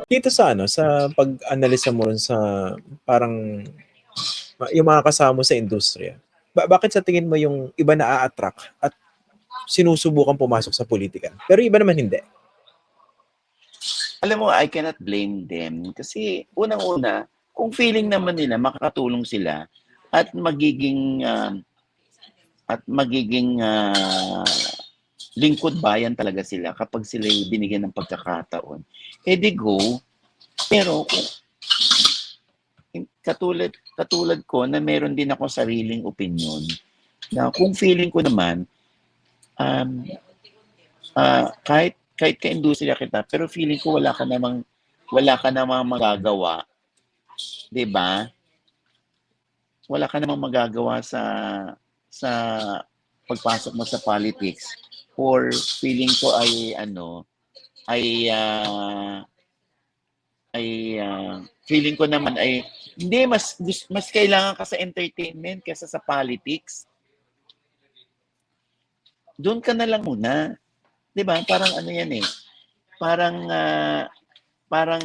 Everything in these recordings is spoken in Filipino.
Dito sa ano, sa pag-analisa mo rin sa parang yung mga kasama mo sa industriya, bakit sa tingin mo yung iba na-a-attract at sinusubukan pumasok sa politika, pero iba naman hindi? Alam mo, I cannot blame them kasi unang-una, kung feeling naman nila makakatulong sila at magiging lingkod bayan talaga sila kapag sila binigyan ng pagkakataon, eh di go. Pero katulad ko na meron din ako sariling opinion na kung feeling ko naman um, kahit ka-industriya kita, pero feeling ko wala ka namang magagawa, 'di ba? Wala ka namang magagawa sa pagpasok mo sa politics, or feeling ko ay feeling ko naman ay hindi, mas kailangan ka sa entertainment kaysa sa politics. Doon ka na lang muna. 'Di ba? Parang ano 'yan eh. Parang parang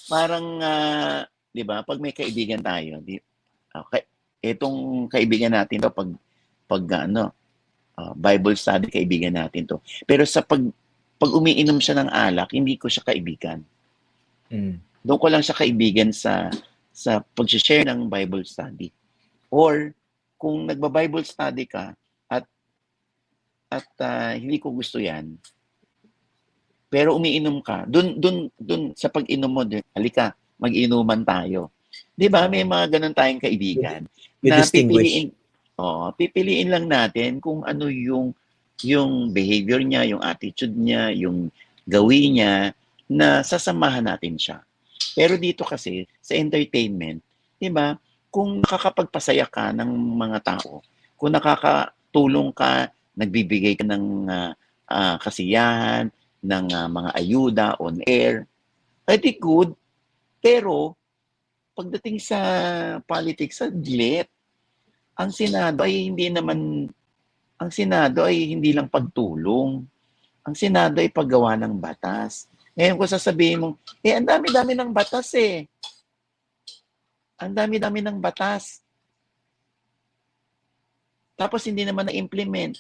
parang 'di ba? Pag may kaibigan tayo, okay, etong kaibigan natin 'to, pag Bible study, kaibigan natin 'to. Pero pag umiinom siya ng alak, hindi ko siya kaibigan. Doon ko lang siya kaibigan sa pag-share ng Bible study. Or kung nagba-Bible study ka at hindi ko gusto 'yan, pero umiinom ka, dun sa pag-inom mo, halika, mag-inuman tayo. 'Di ba, may mga ganun tayong kaibigan You na distinguish. pipiliin lang natin kung ano yung behavior niya, yung attitude niya, yung gawin niya, na sasamahan natin siya. Pero dito kasi sa entertainment, 'di ba, kung nakakapagpasaya ka ng mga tao, kung nakakatulong ka, nagbibigay ka ng kasiyahan, ng mga ayuda on air, I think good. Pero pagdating sa politics, saglit. Ang Senado ay hindi naman ang Senado ay hindi lang pagtulong. Ang Senado ay paggawa ng batas. Ngayon kung sasabihin mo, ang dami-dami ng batas eh. Ang dami-dami ng batas. Tapos hindi naman na-implement.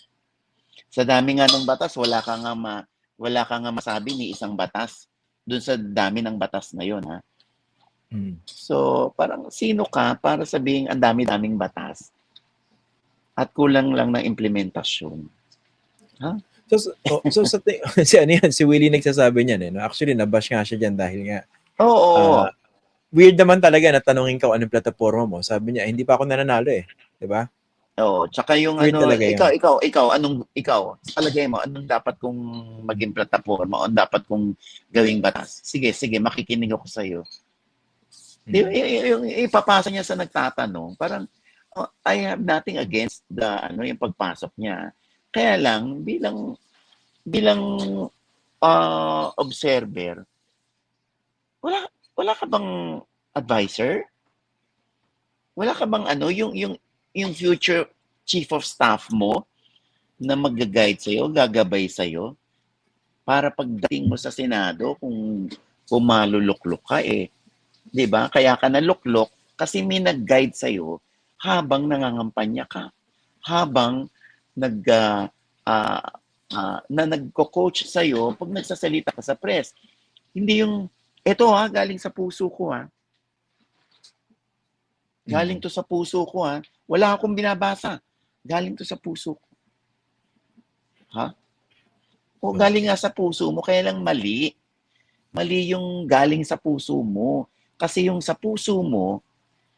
Sa dami nga ng batas, wala ka nga masabi ni isang batas dun sa dami ng batas na yon, ha. So, parang sino ka para sabihin ang dami-daming batas at kulang lang ng implementasyon? Ha? So si ano yan, si Willie nagsasabi niyan eh. No? Actually, nabash nga siya dyan dahil nga Oo. weird naman talaga na tanungin ka anong plataforma mo. Sabi niya, hindi pa ako nananalo eh. 'Di ba? Oo, tsaka yung Weird talaga yun. palagay mo, anong dapat kong maging plataforma o dapat kong gawing batas? Sige, makikinig ako sa iyo. Di ba, yung ipapasa niya sa nagtatanong, parang I have nothing against yung pagpasok niya. Kaya lang bilang observer, wala ka bang advisor? Wala ka bang yung future chief of staff mo na mag-guide sa'yo, gagabay sa'yo, para pagdating mo sa Senado, kung maluluklok ka eh. 'Di ba? Kaya ka naluklok kasi may nag-guide sa'yo habang nangangampanya ka. Habang nagko-coach sa'yo pag nagsasalita ka sa press. Hindi yung, eto galing sa puso ko Galing to sa puso ko Wala akong binabasa. Galing to sa puso ko. Ha? O galing nga sa puso mo, kaya lang mali. Mali yung galing sa puso mo. Kasi yung sa puso mo,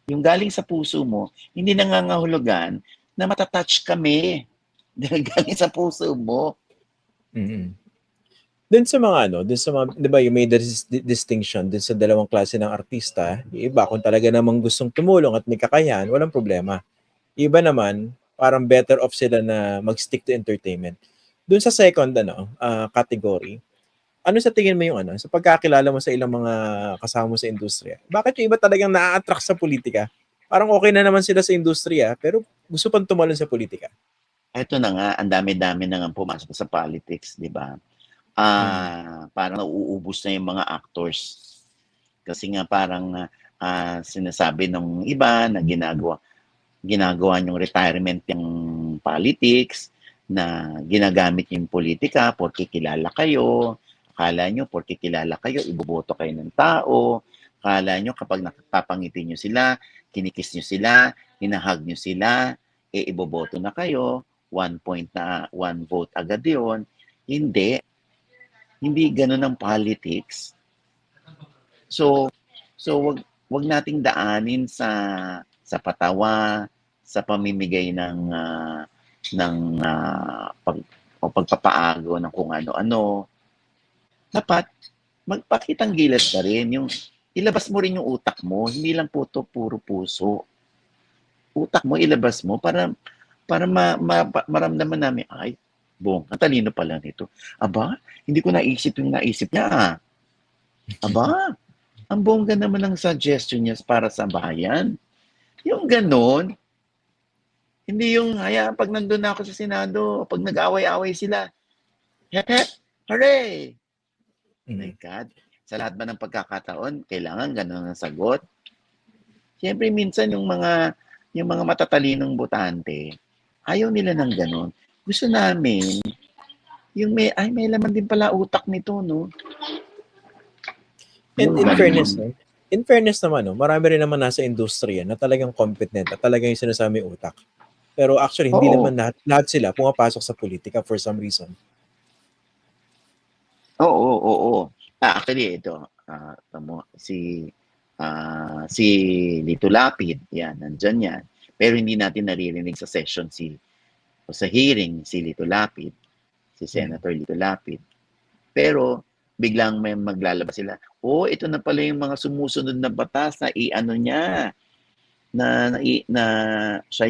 yung galing sa puso mo, hindi nangangahulugan na matatouch kami. Dahil galing sa puso mo. Dun sa mga dun sa mga, 'di ba, you made the distinction dun sa dalawang klase ng artista. Yung iba kung talaga namang gustong tumulong at may kakayahan, walang problema. Iba naman, parang better off sila na mag-stick to entertainment. Dun sa second category, ano sa tingin mo yung sa pagkakilala mo sa ilang mga kasama mo sa industriya? Bakit yung iba talagang na-attract sa politika? Parang okay na naman sila sa industriya, pero gusto pang tumalon sa politika. Ito na nga, ang dami-dami na nga pumasok sa politics, di ba? parang nauubos na yung mga actors. Kasi nga parang sinasabi ng iba na ginagawa yung retirement yung politics, na ginagamit yung politika porque kilala kayo. Akala nyo porque kilala kayo, iboboto kayo ng tao. Akala nyo kapag nakapapangiti nyo sila, kinikis nyo sila, hinahag nyo sila, iboboto na kayo, 1 point na 1 vote agad yun. Hindi ganun ang politics. So wag nating daanin sa patawa, sa pamimigay o pagpapaagaw ng kung ano-ano. Dapat magpakitang gilas ka rin, yung ilabas mo rin yung utak mo, hindi lang puro puso. Utak mo ilabas mo para maramdaman namin, ay, ang talino pala nito. Aba, hindi ko naisip yung naisip niya. Aba, ang bongga naman ng suggestion niya para sa bayan. Yung ganon, hindi yung, pag nandun na ako sa Senado, pag nag-away-away sila, hep hep, hooray! My God, sa lahat ba ng pagkakataon, kailangan ganon ang sagot? Siyempre, minsan yung mga matatalinong botante, ayaw nila ng ganon. Gusto namin, yung may laman din pala utak nito, no? And in fairness naman, no, marami rin naman nasa industriya na talagang competent at talagang yung sinasabi utak. Pero actually, hindi naman lahat sila pumapasok sa politika for some reason. Oo. Actually, ito, si Lito Lapid, yan, nandyan yan. Pero hindi natin naririnig sa session sa hearing si Lito Lapid, si Senator Lito Lapid. Pero biglang may maglalabas sila, ito na pala yung mga sumusunod na batas na i-ano niya, na siya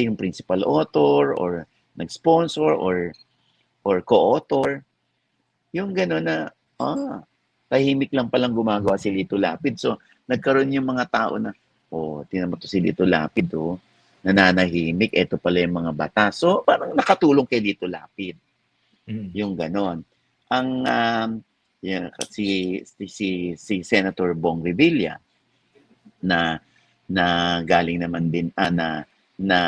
yung principal author or nag-sponsor or co-author. Yung gano'n na, tahimik lang palang gumagawa si Lito Lapid. So, nagkaroon yung mga tao na, tingnan mo to si Lito Lapid, nananahimik, eto pala yung mga batas. So, parang nakatulong kay Lito Lapid. Yung gano'n. Ang si Senator Bong Revilla na galing naman din na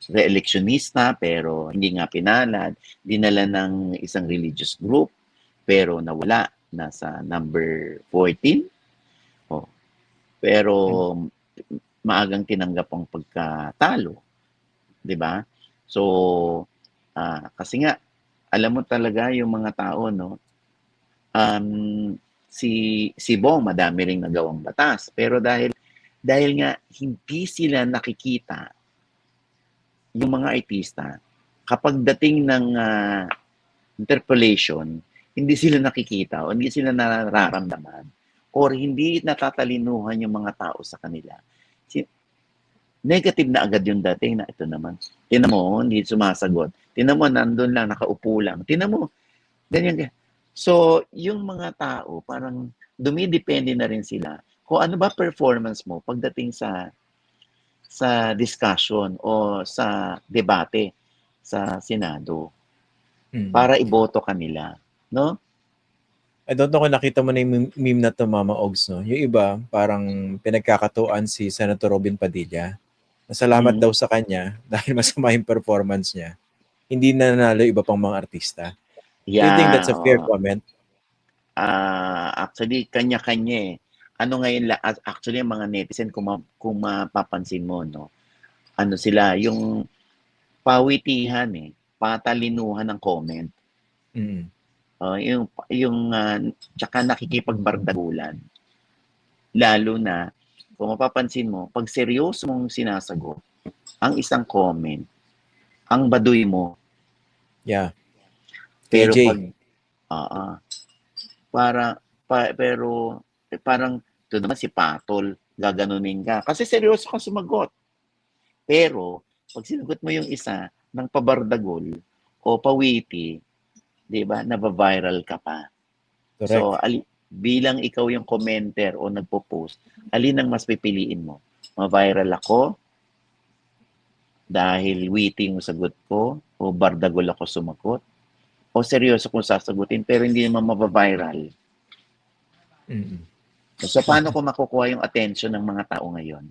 re-electionista pero hindi nga pinalad, dinala ng isang religious group pero nawala, nasa number 14. Pero maagang tinanggap ang pagkatalo, 'di ba? So kasi nga alam mo talaga yung mga tao, no? Si Bong madami ring nagawang batas, pero dahil nga hindi sila nakikita, yung mga artista, kapag dating ng interpolation, hindi sila nakikita o hindi sila nararamdaman or hindi natatalinuhan yung mga tao sa kanila. Negative na agad yung dating na ito naman. Tinan mo, hindi sumasagot. Tinan mo, nandun lang, nakaupo lang. Tinan mo, ganyan. So, yung mga tao, parang dumidepende na rin sila kung ano ba performance mo pagdating sa discussion o sa debate sa Senado para iboto kanila, no? I don't know kung nakita mo na yung meme na to, Mama Ogs, no? Yung iba, parang pinagkakatuan si Senator Robin Padilla. Nasalamat daw sa kanya dahil masama yung performance niya. Hindi na nanalo iba pang mga artista. Do you think that's a fair comment? Actually, kanya-kanya eh. Ano ngayon, actually, ang mga netizen, kung mapapansin mo, no? Ano sila, yung pawitihan eh, patalinuhan ng comment. Tsaka nakikipagbardagulan. Lalo na, kung mapapansin mo, pag seryoso mong sinasagot, ang isang comment, ang baduy mo. Yeah. Pero KJ. pero parang, ito naman si Patol, gaganunin ka. Kasi seryoso kang sumagot. Pero, pag sinagot mo yung isa ng pabardagol o pawiti, di ba, nabaviral ka pa. Correct. So, bilang ikaw yung commenter o nagpo-post, alin ang mas pipiliin mo? Ma-viral ako dahil witty yung sagot ko o bardagol ako sumagot? o seryoso kung sasagutin pero hindi naman mababiral. Mm. So, paano ko makukuha yung attention ng mga tao ngayon?